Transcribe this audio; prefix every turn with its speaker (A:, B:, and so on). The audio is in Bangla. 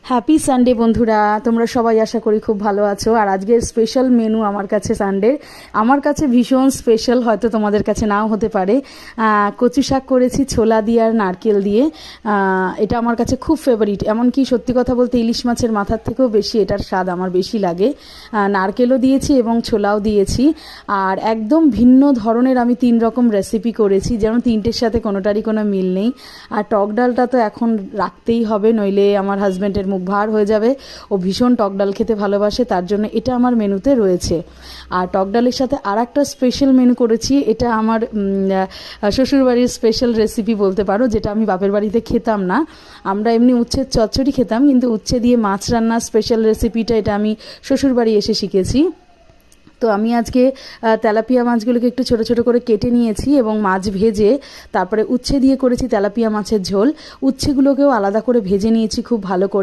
A: হ্যাপি সানডে বন্ধুরা, তোমরা সবাই আশা করি খুব ভালো আছো। আর আজকের স্পেশাল মেনু আমার কাছে সানডের, আমার কাছে ভীষণ স্পেশাল, হয়তো তোমাদের কাছে নাও হতে পারে। কচু শাক করেছি ছোলা দিয়ে আর নারকেল দিয়ে। এটা আমার কাছে খুব ফেভারিট, এমনকি সত্যি কথা বলতে ইলিশ মাছের মাথার থেকেও বেশি এটার স্বাদ আমার বেশি লাগে। নারকেলও দিয়েছি এবং ছোলাও দিয়েছি। আর একদম ভিন্ন ধরনের আমি 3 রকম রেসিপি করেছি, যেন তিনটের সাথে কোনোটারই কোনো মিল নেই। আর টক ডালটা তো এখন রাখতেই হবে, নইলে আমার হাজব্যান্ডের মুখ ভার হয়ে যাবে। ও ভীষণ টক ডাল খেতে ভালোবাসে, তার জন্য এটা আমার মেনুতে রয়েছে। আর টক ডালের সাথে আর একটা স্পেশাল মেনু করেছি, এটা আমার শ্বশুরবাড়ির স্পেশাল রেসিপি বলতে পারো, যেটা আমি বাপের বাড়িতে খেতাম না। আমরা এমনি উচ্ছের চচ্চড়ি খেতাম, কিন্তু উচ্ছে দিয়ে মাছ রান্নার স্পেশাল রেসিপিটা এটা আমি শ্বশুরবাড়ি এসে শিখেছি। তো আমি আজকে তেলাপিয়া মাছগুলোকে একটু ছোট ছোট করে কেটে নিয়েছি এবং মাছ ভেজে তারপরে উচ্ছে দিয়ে করেছি তেলাপিয়া মাছের ঝোল। উচ্ছেগুলোকেও আলাদা করে ভেজে নিয়েছি খুব ভালো করে।